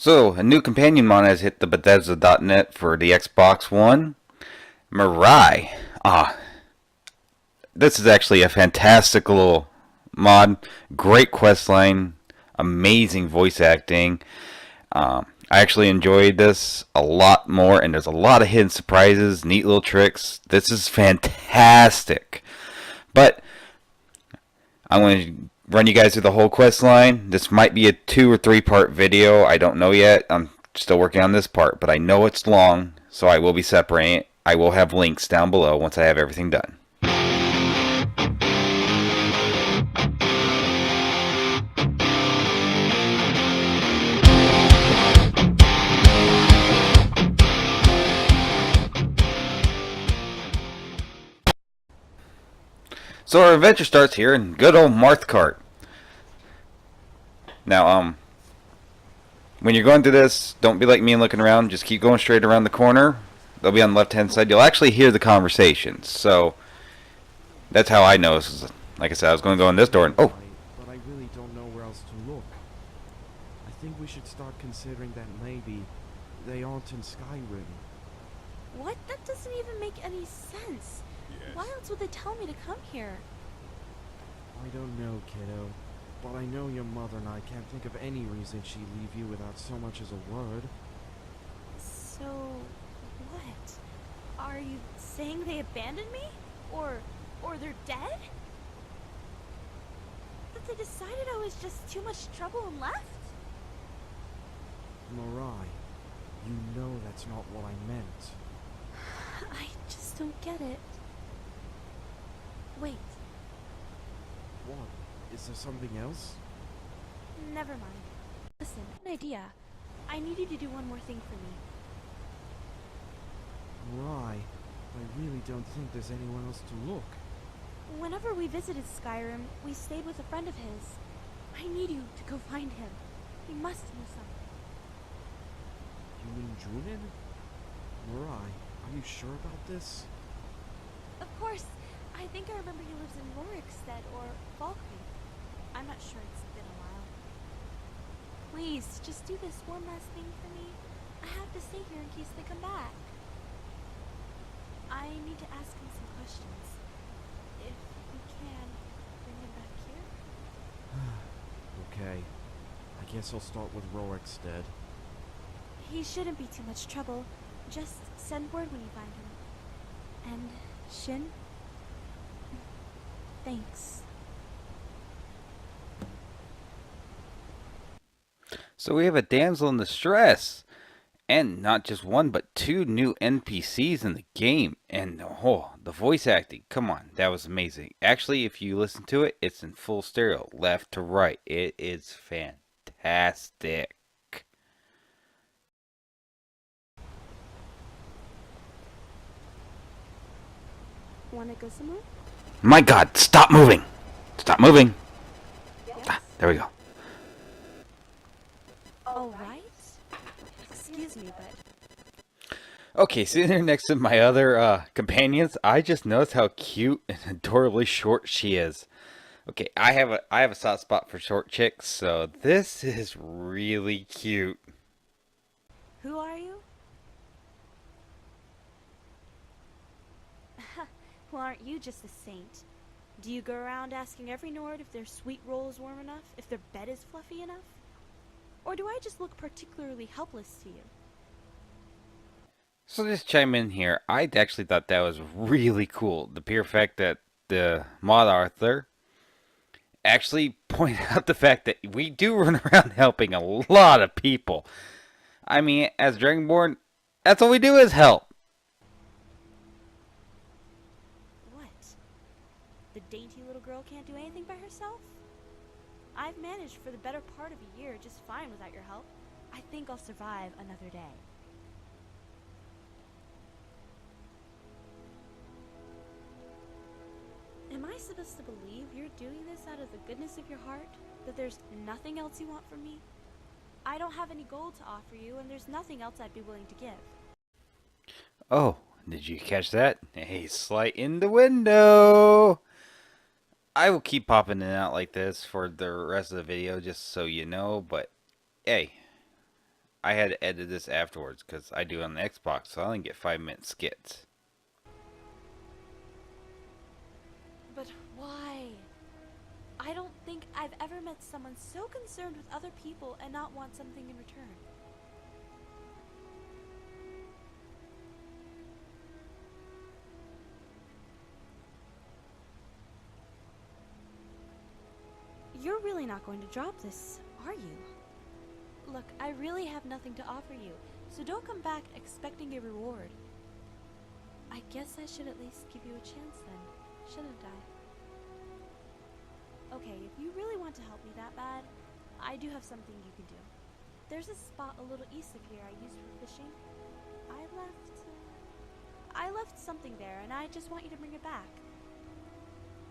So, a new companion mod has hit the Bethesda.net for the Xbox One. Mirai. Ah, this is actually a fantastical mod. Great quest line. Amazing voice acting. I actually enjoyed this a lot more, and there's a lot of hidden surprises, neat little tricks. This is fantastic. But I'm going to run you guys through the whole quest line. This might be a 2 or 3 part video. I don't know yet. I'm still working on this part, but I know it's long, so I will be separating it. I will have links down below once I have everything done. So our adventure starts here in good old Marthcart. Now, when you're going through this, don't be like me and looking around. Just keep going straight around the corner. They'll be on the left-hand side. You'll actually hear the conversations. So that's how I know. Like I said, I was going to go in this door, and But I really don't know where else to look. I think we should start considering that maybe they aren't in Skyrim. What? That doesn't even make any sense. Yes. Why else would they tell me to come here? I don't know, kiddo. But I know your mother and I can't think of any reason she'd leave you without so much as a word. So, what? Are you saying they abandoned me? Or they're dead? That they decided I was just too much trouble and left? Mirai, you know that's not what I meant. I just don't get it. Wait, What? Is there something else? never mind. Listen, an idea. I need you to do one more thing for me. Mirai, I really don't think there's anywhere else to look. Whenever we visited Skyrim, we stayed with a friend of his. I need you to go find him. He must know something. You mean Junin? Mirai, are you sure about this? Of course. I think I remember he lives in Rorikstead or Falkreath. I'm not sure, it's been a while. Please, just do this one last thing for me. I have to stay here in case they come back. I need to ask him some questions. If we can, bring him back here. Okay. I guess I'll start with Rorikstead. He shouldn't be too much trouble. Just send word when you find him. And Shin? Thanks. so we have a damsel in distress. And not just one, but 2 new NPCs in the game. And the voice acting, come on, that was amazing. Actually, if you listen to it, it's in full stereo, left to right. It is fantastic. Wanna go somewhere? My God, stop moving! Stop moving! Yes. There we go. All right. Excuse me, but Okay, sitting here next to my other companions, I just noticed how cute and adorably short she is. Okay, I have a soft spot for short chicks, so this is really cute. who are you? Well, aren't you just a saint? Do you go around asking every Nord if their sweet roll is warm enough, if their bed is fluffy enough? Or do I just look particularly helpless to you? So just chime in here. I actually thought that was really cool. The pure fact that the mod author actually pointed out the fact that we do run around helping a lot of people. I mean, as Dragonborn, that's all we do is help. What? The dainty little girl can't do anything by herself? I've managed for the better part of a year just fine without your help. I think I'll survive another day. Am I supposed to believe you're doing this out of the goodness of your heart? That there's nothing else you want from me? I don't have any gold to offer you, and there's nothing else I'd be willing to give. Oh, did you catch that? A slight in the window. I will keep popping in and out like this for the rest of the video, just so you know, but hey, I had to edit this afterwards because I do it on the Xbox, so I only get 5-minute skits. But why? I don't think I've ever met someone so concerned with other people and not want something in return. You're really not going to drop this, are you? Look, I really have nothing to offer you, so don't come back expecting a reward. I guess I should at least give you a chance then, shouldn't I? Okay, if you really want to help me that bad, I do have something you can do. There's a spot a little east of here I used for fishing. I left something there, and I just want you to bring it back.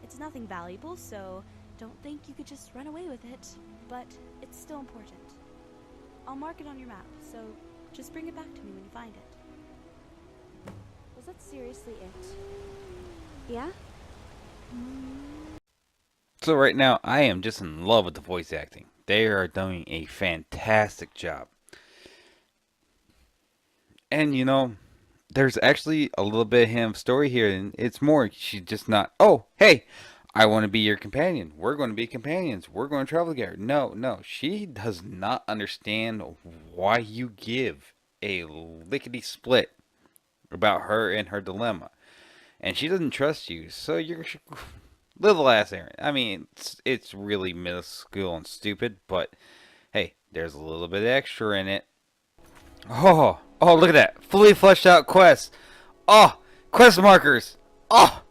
It's nothing valuable, so don't think you could just run away with it, but it's still important. I'll mark it on your map, so just bring it back to me when you find it. Was that seriously it? Yeah? So right now, I am just in love with the voice acting. They are doing a fantastic job. And you know, there's actually a little bit of him story here, and it's more, she's just not, oh, hey, I want to be your companion. We're going to be companions. We're going to travel together. No, no, she does not understand why you give a lickety split about her and her dilemma. And she doesn't trust you, so you're little ass Aaron. I mean, it's really minuscule and stupid, but hey, there's a little bit extra in it. Oh, oh, look at that. Fully fleshed out quest. Oh, quest markers. Oh,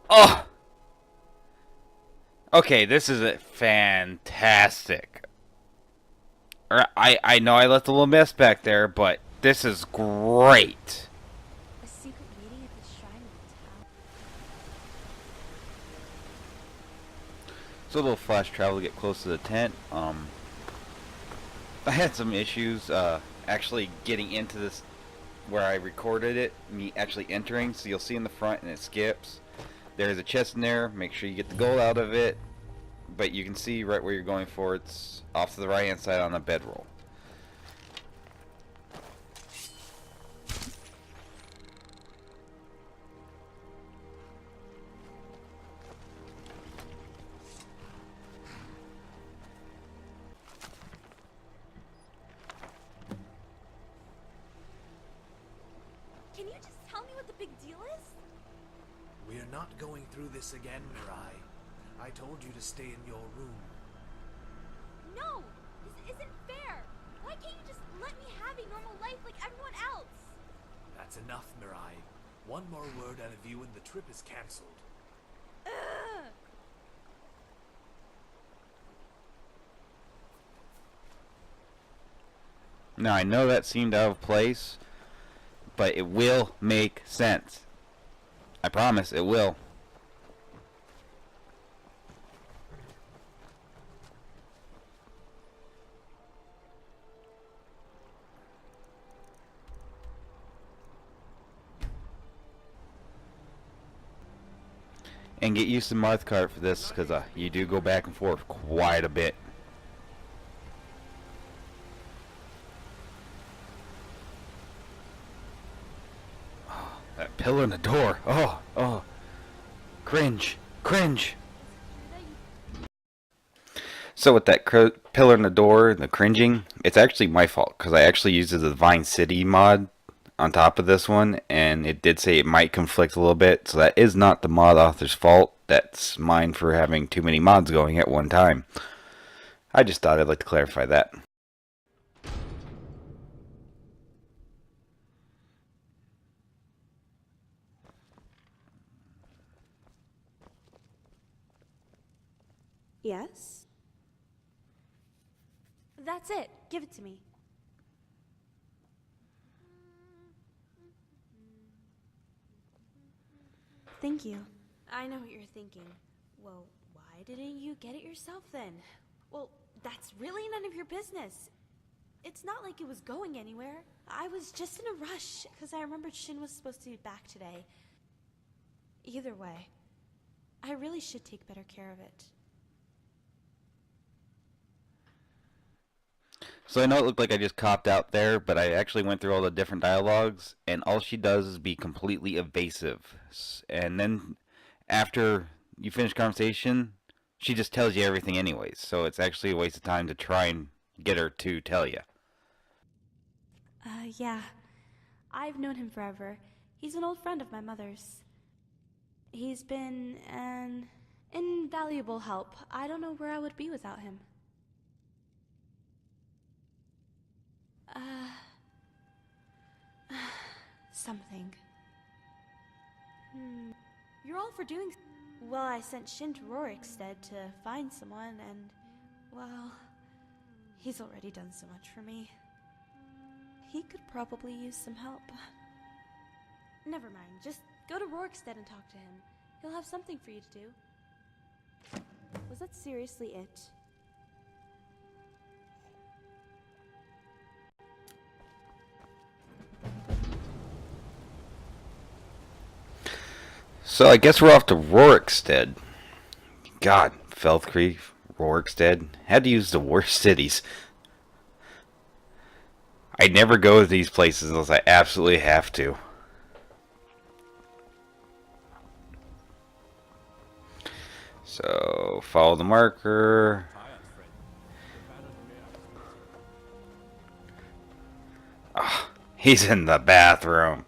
oh. Okay, this is fantastic. I know I left a little mess back there, but this is great. A secret meeting at the shrine of the tower. So a little flash travel to get close to the tent. I had some issues actually getting into this where I recorded it, me actually entering, so you'll see in the front and it skips. There's a chest in there, make sure you get the gold out of it, but you can see right where you're going for, it's off to the right hand side on a bedroll. Can you just tell me what the big deal is? We're not going through this again, Mirai. I told you to stay in your room. No! This isn't fair! Why can't you just let me have a normal life like everyone else? That's enough, Mirai. One more word out of you and the trip is cancelled. Ugh! Now I know that seemed out of place, but it will make sense. I promise it will. And get used to Marth cart for this, because you do go back and forth quite a bit. Oh, that pillar in the door. Oh, oh. Cringe. Cringe. So with that pillar in the door and the cringing, it's actually my fault, because I actually used the Divine City mod on top of this one, and it did say it might conflict a little bit, so that is not the mod author's fault. That's mine for having too many mods going at one time. I just thought I'd like to clarify that. Yes? That's it. Give it to me. Thank you. I know what you're thinking. Well, why didn't you get it yourself then? Well, that's really none of your business. It's not like it was going anywhere. I was just in a rush, because I remembered Shin was supposed to be back today. Either way, I really should take better care of it. So I know it looked like I just copped out there, but I actually went through all the different dialogues, and all she does is be completely evasive. And then after you finish conversation, she just tells you everything anyways. So it's actually a waste of time to try and get her to tell you. Yeah. I've known him forever. He's an old friend of my mother's. He's been an invaluable help. I don't know where I would be without him. Uh, something. You're all for doing. Well, I sent Shin to Rorikstead to find someone, and, well, he's already done so much for me. He could probably use some help. Never mind, just go to Rorikstead and talk to him. He'll have something for you to do. Was that seriously it? So I guess we're off to Rorikstead. God, Felthcreek, Rorikstead. Had to use the worst cities. I never go to these places unless I absolutely have to. So, follow the marker. Ah, he's in the bathroom.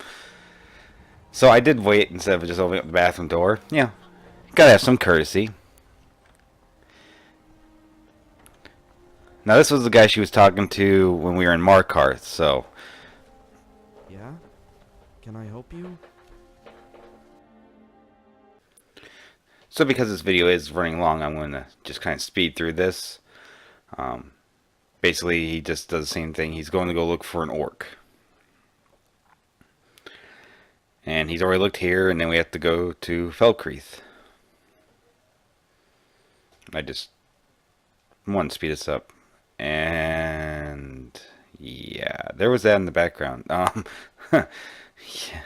So I did wait instead of just opening up the bathroom door. Yeah, gotta have some courtesy. Now this was the guy she was talking to when we were in Markarth, so... Yeah? Can I help you? So because this video is running long, I'm going to just kind of speed through this. Basically, he just does the same thing. He's going to go look for an orc. And he's already looked here, and then we have to go to Felcreath. I just want to speed this up. And yeah, there was that in the background. Yeah.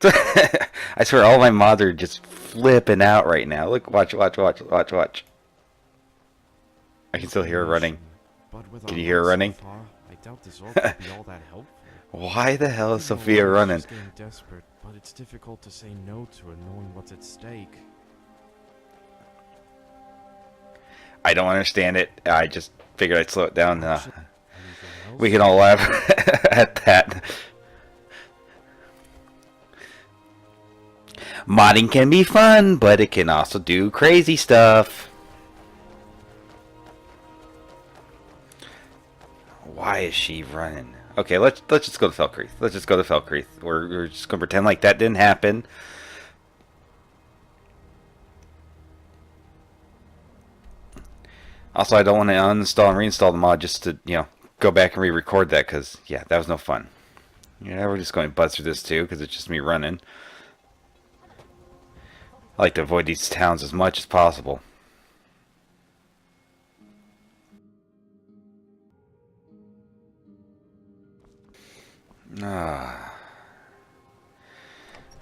I swear all my mods are just flipping out right now. Look, watch. I can still hear her running. But with Can our you hear her luck so running? far, I doubt this orc will be all that helpful. Why the hell is I know Sophia I'm running? just getting desperate, but it's difficult to say no to her knowing what's at stake. I don't understand it. I just figured I'd slow it down. Anything else? We can all laugh at that. Modding can be fun, but it can also do crazy stuff. Why is she running? Okay, let's just go to Felcreath. Let's just go to Felcreath. We're just gonna pretend like that didn't happen. Also, I don't want to uninstall and reinstall the mod just to, go back and re-record that, because, yeah, that was no fun. Yeah, we're just going to buzz through this, too, because it's just me running. I like to avoid these towns as much as possible.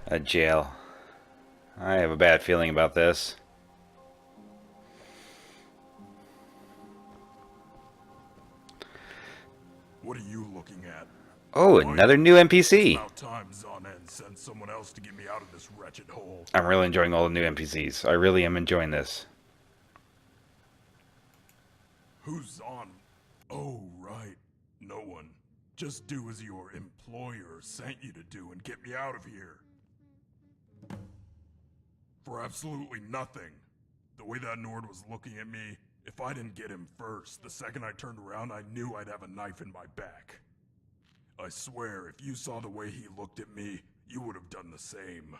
A jail. I have a bad feeling about this. What are you looking at? Oh, another new NPC. About time Zonen sends someone else to get me out of this wretched hole. I'm really enjoying all the new NPCs. I really am enjoying this. Who's Zon? Oh, right. No one. Just do as your employer sent you to do and get me out of here. For absolutely nothing. The way that Nord was looking at me, if I didn't get him first, the second I turned around, I knew I'd have a knife in my back. I swear, if you saw the way he looked at me, you would have done the same.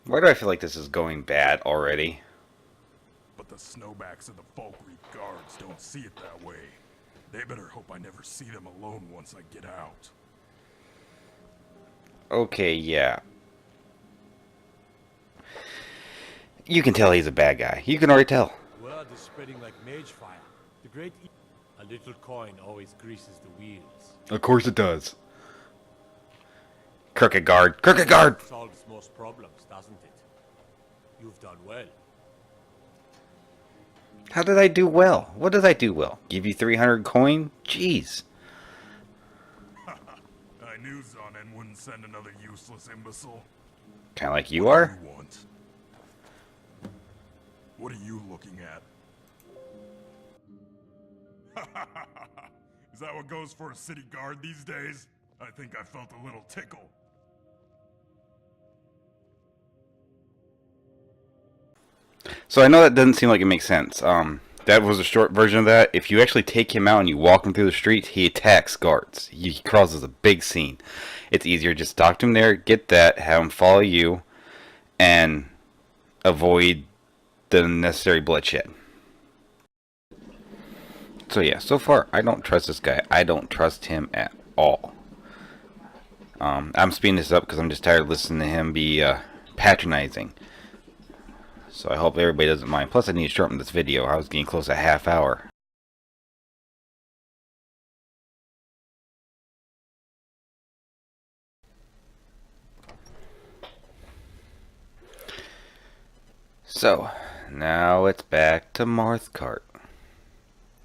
Why do I feel like this is going bad already? But the snowbacks of the Falkreath guards don't see it that way. They better hope I never see them alone once I get out. Okay, yeah. You can tell he's a bad guy. You can already tell. Word is spreading like mage fire. The great a little coin always greases the wheels. Of course it does. Crooked guard. Crooked guard! Solves most problems, doesn't it? You've done well. How did I do well? What did I do well? Give you 300 coin? Jeez. I knew Zonin wouldn't send another useless imbecile. Kind of like you What do are? you want? What are you looking at? Is that what goes for a city guard these days? I think I felt a little tickle. So I know that doesn't seem like it makes sense. That was a short version of that. If you actually take him out and you walk him through the streets, he attacks guards. He causes a big scene. It's easier just to talk to him there, get that, have him follow you, and avoid the necessary bloodshed. So yeah, so far I don't trust this guy. I don't trust him at all. I'm speeding this up because I'm just tired of listening to him be patronizing. So I hope everybody doesn't mind. Plus I need to shorten this video. I was getting close to a half hour. So, now it's back to Marthcart.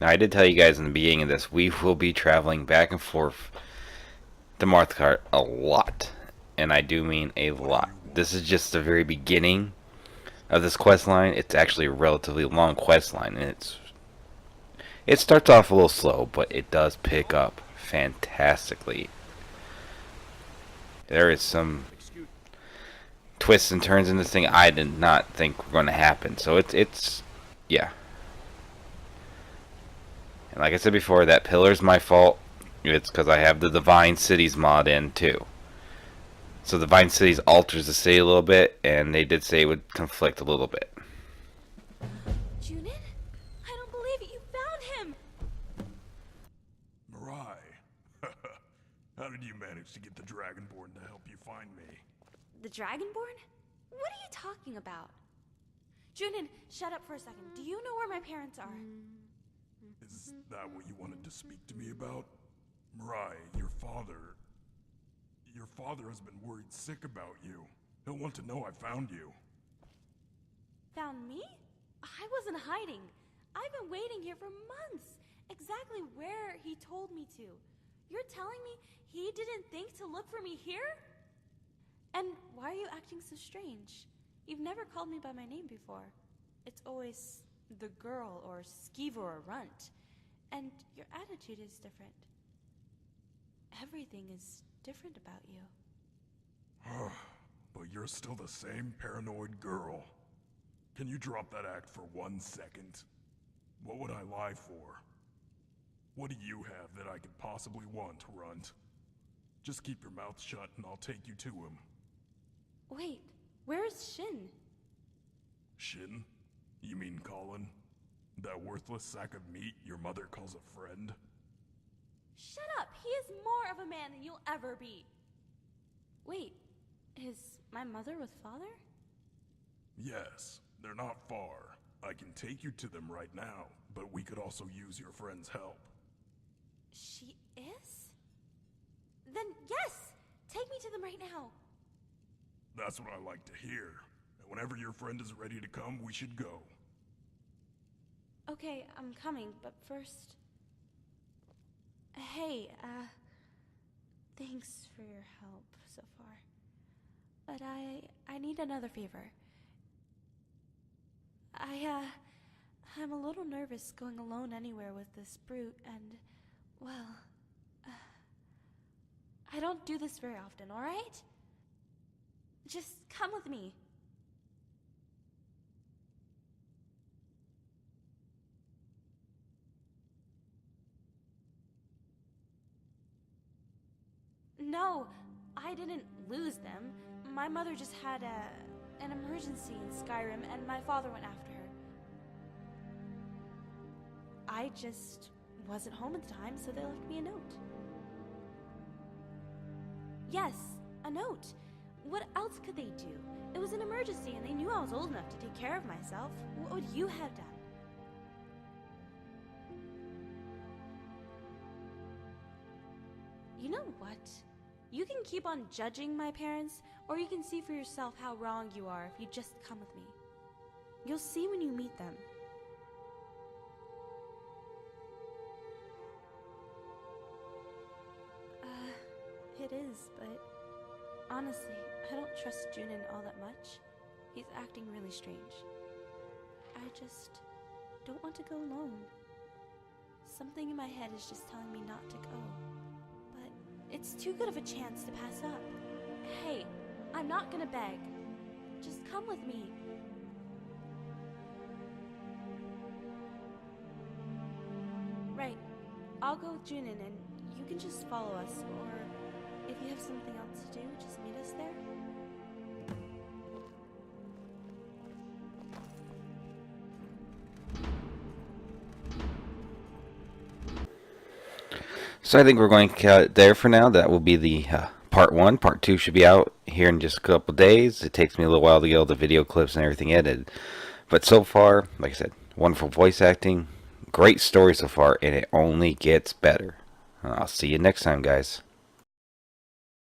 Now I did tell you guys in the beginning of this, we will be traveling back and forth to Marthcart a lot. And I do mean a lot. This is just the very beginning of this quest line. It's actually a relatively long quest line, and it starts off a little slow, but it does pick up fantastically. There is some twists and turns in this thing I did not think were going to happen. So it's yeah. And like I said before, that pillar's my fault. It's because I have the Divine Cities mod in too. So Divine Cities alters the city a little bit, and they did say it would conflict a little bit. Junin? I don't believe it. You found him! Mirai. How did you manage to get the Dragonborn to help you find me? The Dragonborn? What are you talking about? Junin, shut up for a second. Do you know where my parents are? Is that what you wanted to speak to me about? Mirai, your father has been worried sick about you. He'll want to know I found you. Found me? I wasn't hiding. I've been waiting here for months. Exactly where he told me to. You're telling me he didn't think to look for me here? And why are you acting so strange? You've never called me by my name before. It's always the girl or skeever or runt. And your attitude is different. Everything is different about you. But you're still the same paranoid girl. Can you drop that act for 1 second? What would I lie for? What do you have that I could possibly want, Runt? Just keep your mouth shut and I'll take you to him. Wait, where's Shin? Shin? You mean Colin? That worthless sack of meat your mother calls a friend? Shut up! He is more of a man than you'll ever be. Wait, is my mother with father? Yes, they're not far. I can take you to them right now, but we could also use your friend's help. She is? Then yes! Take me to them right now. That's what I like to hear. And whenever your friend is ready to come, we should go. Okay, I'm coming, but first... Hey, thanks for your help so far. But I need another favor. I'm a little nervous going alone anywhere with this brute, and, well, I don't do this very often, alright? Just come with me. No, I didn't lose them. My mother just had an emergency in Skyrim, and my father went after her. I just wasn't home at the time, so they left me a note. Yes, a note. What else could they do? It was an emergency, and they knew I was old enough to take care of myself. What would you have done? You know what? You can keep on judging my parents, or you can see for yourself how wrong you are if you just come with me. You'll see when you meet them. it is, but honestly, I don't trust Junin all that much. He's acting really strange. I just don't want to go alone. Something in my head is just telling me not to go. But it's too good of a chance to pass up. Hey, I'm not gonna beg. Just come with me. Right. I'll go with Junin and you can just follow us, or if you have something else to do, just meet us there. So I think we're going to cut it there for now. That will be the part one. Part two should be out here in just a couple days. It takes me a little while to get all the video clips and everything edited. But so far, like I said, wonderful voice acting, great story so far, and it only gets better. I'll see you next time, guys.